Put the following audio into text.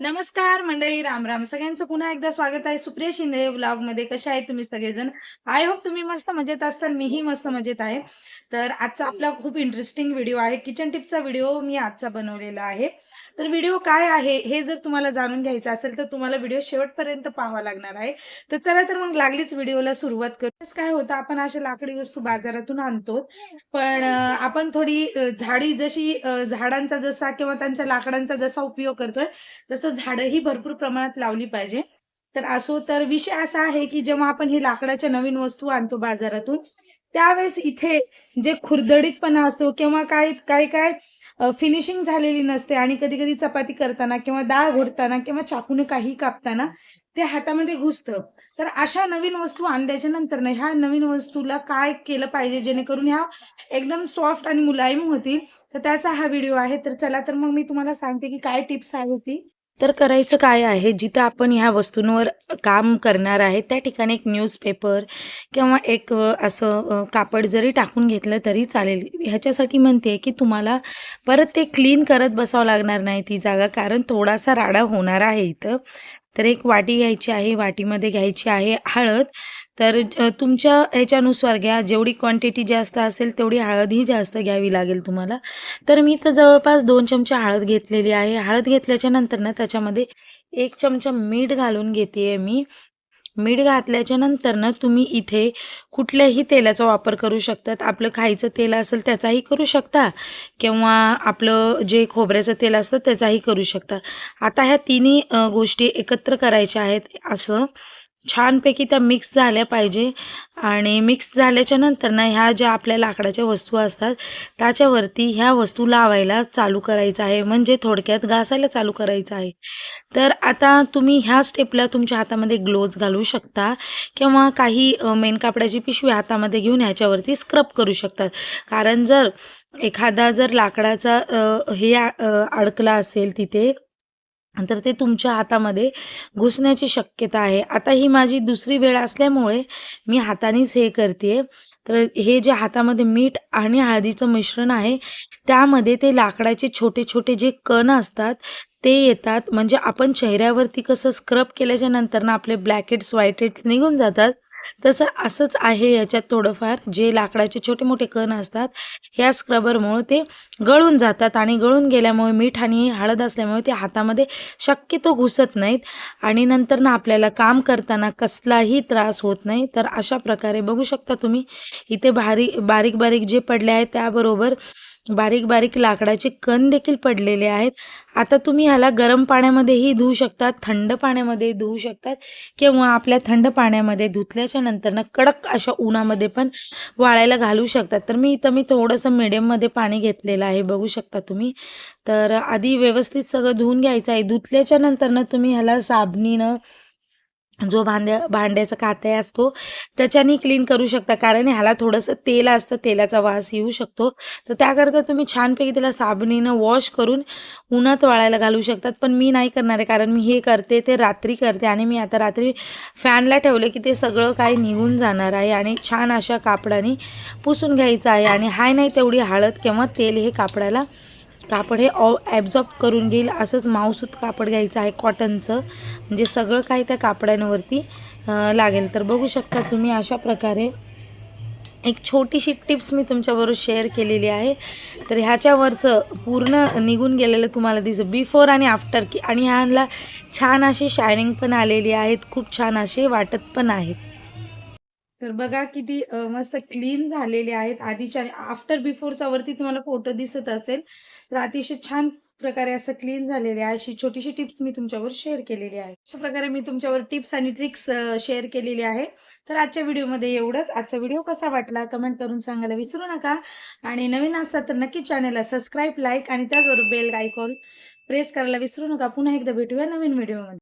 नमस्कार मंडळी, राम राम. सगळ्यांचं पुन्हा एकदा स्वागत आहे सुप्रिया शिंदे व्लॉगमध्ये. कशा आहेत तुम्ही सगळेजण? आय होप तुम्ही मस्त मजेत असताल. मीही मस्त मजेत आहे. तर आजचा आपला खूप इंटरेस्टिंग व्हिडिओ आहे. किचन टिपचा व्हिडिओ मी आजचा बनवलेला आहे. तर व्हिडिओ काय आहे हे जर तुम्हाला जाणून घ्यायचं असेल तर तुम्हाला व्हिडिओ शेवटपर्यंत पाहावा लागणार आहे. तर चला तर मग लागलीच व्हिडिओला सुरुवात करू. काय होतं, आपण अशा लाकडी वस्तू बाजारातून आणतो. पण आपण थोडी झाडी जशी झाडांचा जसा किंवा त्यांच्या लाकडांचा जसा उपयोग करतोय तसं झाडंही भरपूर प्रमाणात लावली पाहिजे. तर असो, तर विषय असा आहे, की जेव्हा आपण ही लाकडाच्या नवीन वस्तू आणतो बाजारातून, त्यावेळेस इथे जे खुरदडीतपणा असतो किंवा काय फिनिशिंग झालेली नसते आणि कधी-कधी चपाती करताना किंवा डाळ घोटताना किंवा चाकूने काही कापताना ते हातामध्ये घुसतं. तर अशा नवीन वस्तू आणल्याच्या नंतर ना, ह्या नवीन वस्तूला काय केलं पाहिजे जेणेकरून ह्या एकदम सॉफ्ट आणि मुलायम होतील, तर त्याचा हा व्हिडिओ आहे. तर चला तर मग मी तुम्हाला सांगते, की काय टिप्स आहे ती. तर करायचं काय आहे, जिथं आपण ह्या वस्तूंवर काम करणार आहे, त्या ठिकाणी एक न्यूजपेपर किंवा एक कापड जरी टाकून घेतलं तरी चालेल. ह्याच्यासाठी म्हणते, की तुम्हाला परत ते क्लीन करत बसावं लागणार नाही ती जागा, कारण थोडासा राडा होणार आहे इथं. तर एक वाटी घ्यायची आहे, वाटीमध्ये घ्यायची आहे हळद. तर तुमच्या ह्याच्यानुसार घ्या, जेवढी क्वांटिटी जास्त असेल तेवढी हळदही जास्त घ्यावी लागेल तुम्हाला. तर मी तर जवळपास 2 चमचे हळद घेतलेली आहे. हळद घेतल्याच्या नंतर ना त्याच्यामध्ये 1 चमचा मीठ घालून घेते मी. मीठ घातल्याच्या नंतर ना तुम्ही इथे कुठल्याही तेलाचा वापर करू शकतात. आपलं खायचं तेल असेल त्याचाही करू शकता किंवा आपलं जे खोबऱ्याचं तेल असतं त्याचाही करू शकता. आता ह्या तिन्ही गोष्टी एकत्र करायच्या आहेत. असं छानपैकी त्या मिक्स झाल्या पाहिजे आणि मिक्स झाल्याच्या नंतर ना ह्या ज्या आपल्या लाकडाच्या वस्तू असतात त्याच्यावरती ह्या वस्तू लावायला चालू करायचं आहे, म्हणजे थोडक्यात घासायला चालू करायचं आहे. तर आता तुम्ही ह्या स्टेपला तुमच्या हातामध्ये ग्लोव्ज घालू शकता किंवा काही मेणकापडाची पिशवी हातामध्ये घेऊन ह्याच्यावरती स्क्रब करू शकतात. कारण जर एखादा जर लाकडाचा अडकला असेल तिथे, तर ते तुमच्या हातामध्ये घुसण्याची शक्यता आहे. आता ही माझी दुसरी वेळ असल्यामुळे मी हातानेच हे करते. तर हे जे हातामध्ये मीठ आणि हळदीचं मिश्रण आहे, त्यामध्ये ते लाकडाचे छोटे-छोटे जे कण असतात, ते येतात. म्हणजे आपण चेहऱ्यावरती कसं स्क्रब केल्याच्या नंतर ना आपले ब्लॅक हेड्स, व्हाईट हेड्स निघून जातात, तसं असंच आहे याच्यात थोडंफार. जे लाकडाचे छोटे-मोठे कण असतात, ह्या स्क्रबरमुळं ते गळून जातात आणि गळून गेल्यामुळे मीठ आणि हळद असल्यामुळे ते हातामध्ये शक्यतो घुसत नाहीत आणि नंतर ना आपल्याला काम करताना कसलाही त्रास होत नाही. तर अशा प्रकारे बघू शकता तुम्ही इथे बारीक-बारीक जे पडले आहेत त्याबरोबर बारीक-बारीक लाकडाचे कण देखील पडलेले आहेत. आता तुम्ही ह्याला गरम पाण्यामध्येही धुवू शकतात, थंड पाण्यामध्ये धुवू शकतात किंवा आपल्या थंड पाण्यामध्ये धुतल्याच्या नंतर ना कडक अशा उन्हामध्ये पण वाळायला घालू शकतात. तर मी थोडंसं मीडियममध्ये पाणी घेतलेलं आहे, बघू शकता तुम्ही. तर आधी व्यवस्थित सगळं धुवून घ्यायचं आहे. धुतल्याच्या नंतर ना तुम्ही ह्याला साबणीनं जो भांड्याचा काथा असतो त्याच्याने क्लीन करू शकता, कारण ह्याला थोडंसं तेल असतं, तेलाचा वास येऊ शकतो. तर त्याकरता तुम्ही छानपैकी त्याला साबणीनं वॉश करून उन्हात वाळायला घालू शकतात. पण मी नाही करणार आहे, कारण मी हे करते ते रात्री करते आणि मी आता रात्री फॅनला ठेवलं की ते सगळं काही निघून जाणार आहे आणि छान अशा कापडाने पुसून घ्यायचं आहे. आणि हाय नाही तेवढी हळद किंवा तेल हे कापड हे ॲब्झॉर्ब करून घेईल असंच माऊसूत कापड घ्यायचं आहे कॉटनचं, म्हणजे सगळं काही त्या कापडांवरती लागेल. तर बघू शकता तुम्ही अशा प्रकारे एक छोटीशी टिप्स मी तुमच्याबरोबर शेअर केलेली आहे. तर ह्याच्यावरचं पूर्ण निघून गेलेलं तुम्हाला दिसतं बिफोर आणि आफ्टर, की आणि ह्याला छान अशी शायनिंग पण आलेली आहेत, खूप छान असे वाटत पण आहेत. तर बघा किती मस्त क्लीन झालेले आहेत. आधीच्या आफ्टर बिफोरचा वरती तुम्हाला फोटो दिसत असेल. तर अतिशय छान प्रकारे असं क्लीन झालेले आहे. अशी छोटीशी टिप्स मी तुमच्यावर शेअर केलेली आहे. अशा प्रकारे मी तुमच्यावर टिप्स आणि ट्रिक्स शेअर केलेली आहे. तर आजच्या व्हिडिओमध्ये एवढंच. आजचा व्हिडिओ कसा वाटला कमेंट करून सांगायला विसरू नका आणि नवीन असाल तर नक्की चॅनलला सबस्क्राईब, लाईक आणि त्याचबरोबर बेल आयकॉन प्रेस करायला विसरू नका. पुन्हा एकदा भेटूया नवीन व्हिडिओमध्ये.